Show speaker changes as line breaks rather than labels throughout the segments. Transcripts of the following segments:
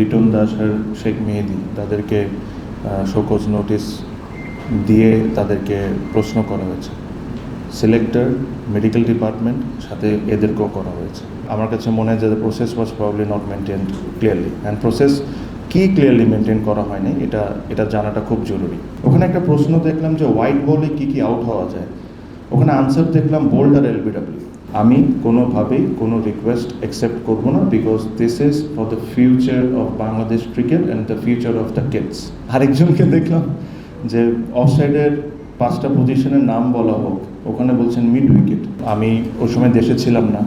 লিটন দাস আর শেখ মেহেদি তাদেরকে show cause notice দিয়ে তাদেরকে প্রশ্ন করা হয়েছে। সিলেক্টর, মেডিকেল ডিপার্টমেন্ট, সাথে এদেরকেও করা হয়েছে। আমার কাছে মনে হয় যে the process was probably not maintained clearly, and process কি ক্লিয়ারলি মেনটেন করা হয়নি এটা জানাটা খুব জরুরি। ওখানে একটা প্রশ্ন দেখলাম যে হোয়াইট বলে কি আউট হওয়া যায়, ওখানে আনসার দেখলাম বোল্ড আর এলবিডব্লিউ। আমি কোনোভাবেই কোনো রিকোয়েস্ট অ্যাকসেপ্ট করবো না, because this is for the future of Bangladesh cricket and the future of the kids. আরেকজনকে দেখলাম যে অফসাইডের 5টা পজিশনের নাম বলা হোক, ওখানে বলছেন মিড উইকেট। আমি ওই সময় দেশে ছিলাম না,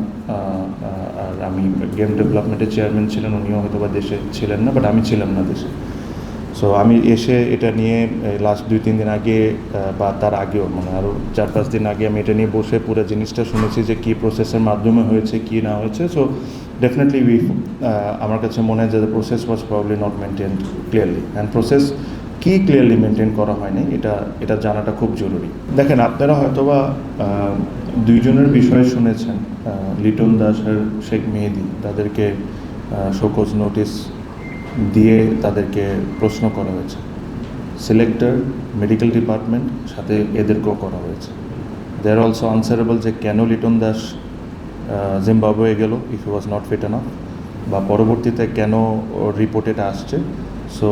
আর আমি গেম ডেভেলপমেন্টের চেয়ারম্যান ছিলেন, উনিও হয়তো বা দেশে ছিলেন না, বাট আমি ছিলাম না দেশে। সো আমি এসে এটা নিয়ে লাস্ট 2-3 দিন আগে বা তার আগেও, মানে আরও 4-5 দিন আগে আমি এটা নিয়ে বসে পুরো জিনিসটা শুনেছি যে কী প্রসেসের মাধ্যমে হয়েছে, কী না হয়েছে। সো ডেফিনেটলি আমার কাছে মনে হয় যে the process was probably not maintained clearly, and process কি ক্লিয়ারলি মেনটেন করা হয়নি এটা জানাটা খুব জরুরি। দেখেন, আপনারা হয়তোবা দুইজনের বিষয়ে শুনেছেন, লিটন দাস আর শেখ মেহেদি তাদেরকে শোকজ নোটিশ দিয়ে তাদেরকে প্রশ্ন করা হয়েছে। সিলেক্টর, মেডিকেল ডিপার্টমেন্ট, সাথে এদেরকেও করা হয়েছে। দে আর অলসো আনসারেবল যে কেন লিটন দাস জিম্বাবুয়ে গেল if he was not fit enough, বা পরবর্তীতে কেন রিপোর্ট এটা আসছে। সো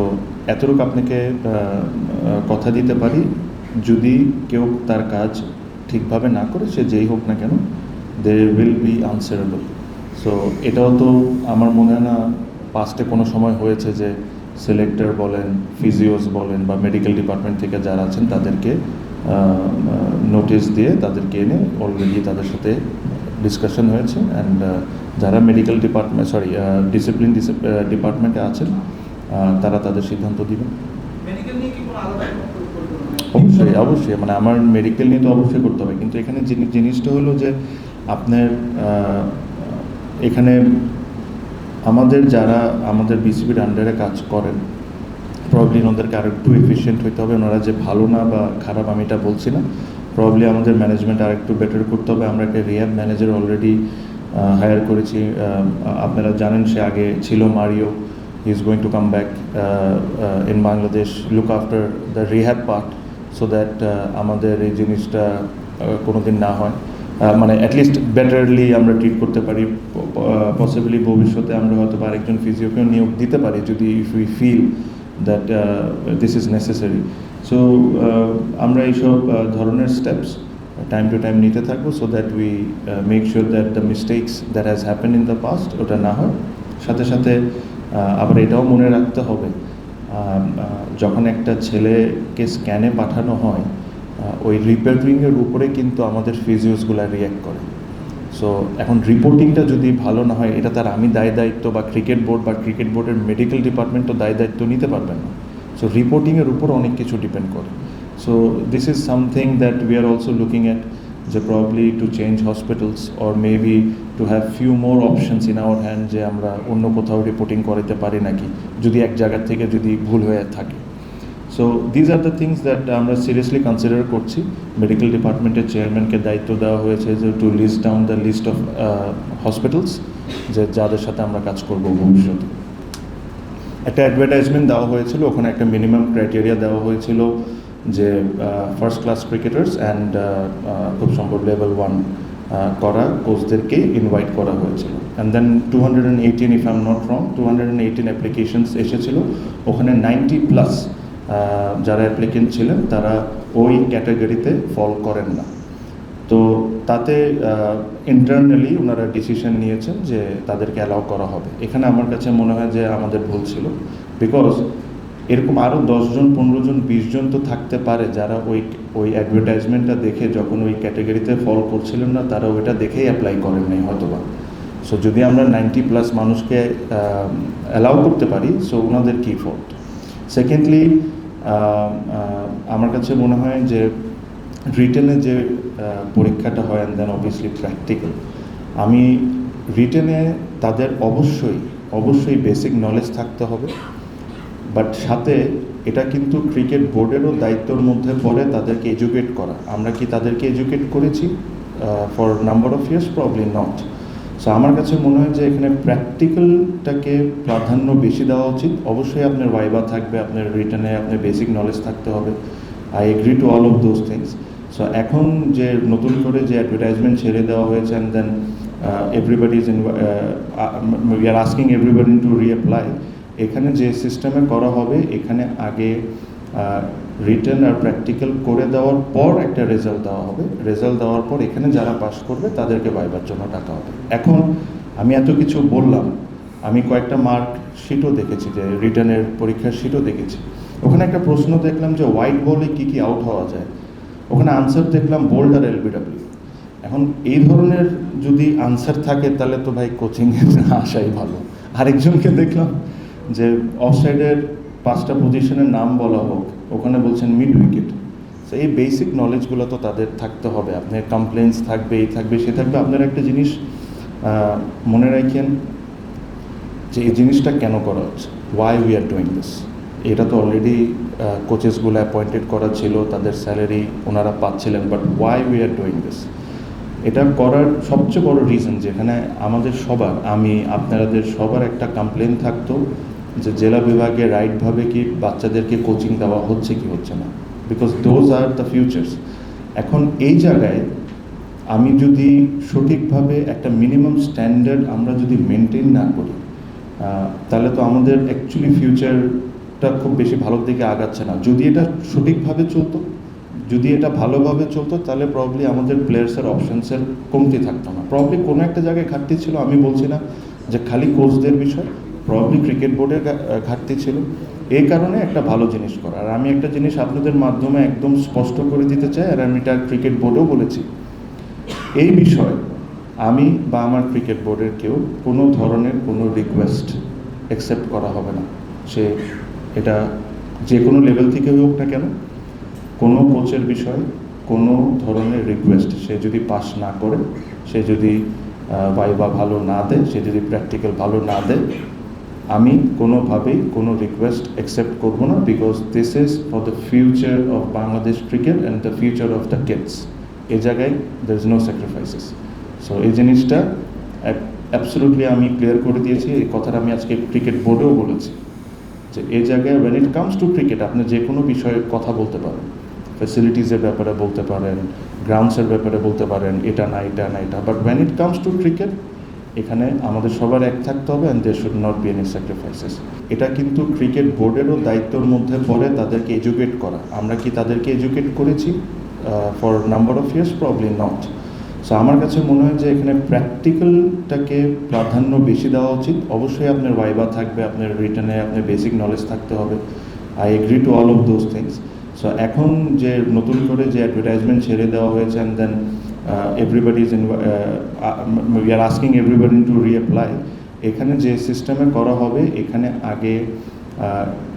এতটুকু আপনাকে কথা দিতে পারি, যদি কেউ তার কাজ ঠিকভাবে না করে, সে যেই হোক না কেন, they will be answerable. So এটাও তো আমার মনে হয় না পাস্টে কোনো সময় হয়েছে যে সিলেক্টর বলেন, ফিজিওস বলেন, বা মেডিকেল ডিপার্টমেন্ট থেকে যারা আছেন তাদেরকে নোটিশ দিয়ে তাদেরকে এনে অলরেডি তাদের সাথে ডিসকাশন হয়েছে। অ্যান্ড যারা মেডিকেল ডিপার্টমেন্ট ডিসিপ্লিন ডিপার্টমেন্টে আছেন তারা তাদের সিদ্ধান্ত দিবেন। অবশ্যই মানে আমার মেডিকেল নিয়ে তো অবশ্যই করতে হবে, কিন্তু এখানে জিনিসটা হলো যে আপনার এখানে যারা আমাদের বিসিবির আন্ডারে কাজ করেন, প্রবলি ওনাদেরকে আরও একটু এফিশিয়েন্ট হইতে হবে। ওনারা যে ভালো না বা খারাপ আমি এটা বলছি না, প্রবলি আমাদের ম্যানেজমেন্ট আর একটু বেটার করতে হবে। আমরা একটা রিহ্যাব ম্যানেজার অলরেডি হায়ার করেছি। আপনারা জানেন সে আগে ছিল Mario, he is going to come back in Bangladesh, look after the rehab part, so that আমাদের এই জিনিসটা কোনো দিন না হয়, মানে অ্যাটলিস্ট বেটারলি আমরা ট্রিট করতে পারি। পসিবলি ভবিষ্যতে আমরা হয়তো বা আরেকজন ফিজিওকেও নিয়োগ দিতে পারি যদি if we feel that this is necessary. So আমরা এইসব ধরনের স্টেপস টাইম টু টাইম নিতে থাকবো, so that we make sure that the mistakes that has happen in the past ওটা না হয়। সাথে সাথে আবার এটাও মনে রাখতে হবে, যখন একটা ছেলেকে স্ক্যানে পাঠানো হয়, ওই রিপোর্টিংয়ের উপরে কিন্তু আমাদের ফিজিওসগুলো রিয়্যাক্ট করে। সো এখন রিপোর্টিংটা যদি ভালো না হয়, এটা তার আমি দায়িত্ব বা ক্রিকেট বোর্ডের মেডিকেল ডিপার্টমেন্ট তো দায়িত্ব নিতে পারবেন না। সো রিপোর্টিংয়ের উপর অনেক কিছু ডিপেন্ড করে। So this is something that we are also looking at, যে probably to change hospitals or maybe to have few more options in our hand, যে আমরা অন্য কোথাও রিপোর্টিং করাতে পারি নাকি, যদি এক জায়গার থেকে যদি ভুল হয়ে থাকে। So these are the things that আমরা সিরিয়াসলি কনসিডার করছি। মেডিকেল ডিপার্টমেন্টের চেয়ারম্যানকে দায়িত্ব দেওয়া হয়েছে যে to list down the list of hospitals, যে যাদের সাথে আমরা কাজ করব ভবিষ্যতে। একটা অ্যাডভার্টাইজমেন্ট দেওয়া হয়েছিল, ওখানে একটা মিনিমাম ক্রাইটেরিয়া দেওয়া হয়েছিল যে ফার্স্ট ক্লাস ক্রিকেটার্স অ্যান্ড খুব সম্ভব লেভেল 1 করা কোচদেরকে ইনভাইট করা হয়েছিল। And then 218, if I am not wrong, 218 applications এসেছিল। ওখানে 90+ যারা অ্যাপ্লিকেন্ট ছিলেন তারা ওই ক্যাটাগরিতে ফল করেন না। তো তাতে ইন্টারনালি ওনারা ডিসিশন নিয়েছেন যে তাদেরকে অ্যালাউ করা হবে। এখানে আমার কাছে মনে হয় যে আমাদের ভুল ছিল, বিকজ এরকম আরও 10 জন, 15 জন, 20 জন তো থাকতে পারে যারা ওই অ্যাডভার্টাইজমেন্টটা দেখে যখন ওই ক্যাটাগরিতে ফল করছিলেন না, তারা ওইটা দেখেই অ্যাপ্লাই করেন নাই হয়তোবা। সো যদি আমরা 90+ মানুষকে অ্যালাউ করতে পারি, সো ওনাদের কী ফল্ট। সেকেন্ডলি, আমার কাছে মনে হয় যে রিটেনে যে পরীক্ষাটা হয় অ্যান্ড দেন অবভিয়াসলি প্র্যাকটিক্যাল, আমি রিটেনে তাদের অবশ্যই বেসিক নলেজ থাকতে হবে, বাট সাথে এটা কিন্তু ক্রিকেট বোর্ডেরও দায়িত্বের মধ্যে পড়ে তাদেরকে এডুকেট করা। আমরা কি তাদেরকে এডুকেট করেছি for number of years? Probably not. So আমার কাছে মনে হয় যে এখানে প্র্যাকটিক্যালটাকে প্রাধান্য বেশি দেওয়া উচিত। অবশ্যই আপনার ভাইবা থাকবে, আপনার রিটার্নে আপনার বেসিক নলেজ থাকতে হবে। I agree to all of those things. So এখন যে নতুন করে যে অ্যাডভার্টাইজমেন্ট ছেড়ে দেওয়া হয়েছে and then everybody is we are asking everybody to reapply, এখানে যে সিস্টেমে করা হবে, এখানে আগে রিটেন আর প্র্যাকটিক্যাল করে দেওয়ার পর একটা রেজাল্ট দেওয়া হবে। রেজাল্ট দেওয়ার পর এখানে যারা পাস করবে তাদেরকে ভাইবার জন্য ডাকা হবে। এখন আমি এত কিছু বললাম, আমি কয়েকটা মার্ক শিটও দেখেছি, যে রিটেনের পরীক্ষার শিটও দেখেছি। ওখানে একটা প্রশ্ন দেখলাম যে হোয়াইট বলে কী কী আউট হওয়া যায়, ওখানে আনসার দেখলাম বোল্ড আর এলবিডব্লিউ। এখন এই ধরনের যদি আনসার থাকে তাহলে তো ভাই কোচিংয়ে আসাই ভালো। আরেকজনকে দেখলাম যে অফসাইডের 5টা পজিশনের নাম বলা হোক, ওখানে বলছেন মিড উইকেট। সো এই বেসিক নলেজগুলো তো তাদের থাকতে হবে। আপনার কমপ্লেন্স থাকবে, এই থাকবে, সে থাকবে। আপনার একটা জিনিস মনে রাখেন যে এই জিনিসটা কেন করা হচ্ছে, why we are doing this. এটা তো অলরেডি কোচেসগুলো অ্যাপয়েন্টেড করা ছিল, তাদের স্যালারি ওনারা পাচ্ছিলেন, but why we are doing this, এটা করার সবচেয়ে বড় রিজন যেখানে আমাদের সবার, আমি আপনাদের সবার একটা কমপ্লেন থাকতো যে জেলা বিভাগে রাইটভাবে কি বাচ্চাদেরকে কোচিং দেওয়া হচ্ছে কি হচ্ছে না, because those are the futures. এখন এই জায়গায় আমি যদি সঠিকভাবে একটা মিনিমাম স্ট্যান্ডার্ড আমরা যদি মেনটেন না করি, তাহলে তো আমাদের অ্যাকচুয়ালি ফিউচারটা খুব বেশি ভালোর দিকে আগাচ্ছে না। যদি এটা সঠিকভাবে চলতো, যদি এটা ভালোভাবে চলতো, তাহলে প্রবলি আমাদের প্লেয়ার্সের অপশনসের কমতি থাকতো না। প্রবলি কোনো একটা জায়গায় ঘাটতি ছিল, আমি বলছি না যে খালি কোচদের বিষয়, প্রবলি ক্রিকেট বোর্ডের ঘাটতি ছিল। এই কারণে একটা ভালো জিনিস করা। আর আমি একটা জিনিস আপনাদের মাধ্যমে একদম স্পষ্ট করে দিতে চাই, আর আমি এটা ক্রিকেট বোর্ডেও বলেছি, এই বিষয়ে আমি বা আমার ক্রিকেট বোর্ডের কেউ কোনো ধরনের কোনো রিকোয়েস্ট অ্যাকসেপ্ট করা হবে না। সে এটা যে কোনো লেভেল থেকে হোক না কেন, কোনো কোচের বিষয়ে কোনো ধরনের রিকোয়েস্ট, সে যদি পাস না করে, সে যদি ভাইবা ভালো না দেয়, সে যদি প্র্যাকটিক্যাল ভালো না দেয়, আমি কোনোভাবেই কোনো রিকোয়েস্ট অ্যাকসেপ্ট করব না, because this is for the future of Bangladesh cricket and the future of the kids. এই জায়গায় there is no sacrifices. So এই জিনিসটা অ্যাবসলিউটলি আমি ক্লিয়ার করে দিয়েছি। এই কথাটা আমি আজকে ক্রিকেট বোর্ডেও বলেছি যে এই জায়গায় when it comes to cricket, আপনি যে কোনো বিষয়ে কথা বলতে পারেন, ফ্যাসিলিটিসের ব্যাপারে বলতে পারেন, গ্রাউন্ডসের ব্যাপারে বলতে পারেন, এটা না এটা না এটা, but when it comes to cricket, এখানে আমাদের সবার এক থাকতে হবে, and they should not be any sacrifices. এটা কিন্তু ক্রিকেট বোর্ডেরও দায়িত্বের মধ্যে পড়ে তাদেরকে এডুকেট করা। আমরা কি তাদেরকে এডুকেট করেছি for number of years? Probably not. So আমার কাছে মনে হয় যে এখানে প্র্যাকটিক্যালটাকে প্রাধান্য বেশি দেওয়া উচিত। অবশ্যই আপনার ভাইবা থাকবে, আপনার রিটার্নে আপনার বেসিক নলেজ থাকতে হবে। I agree to all of those things. So এখন যে নতুন করে যে অ্যাডভার্টাইজমেন্ট ছেড়ে দেওয়া হয়েছে and then everybody is we are asking everybody to reapply, এখানে যে সিস্টেমে করা হবে, এখানে আগে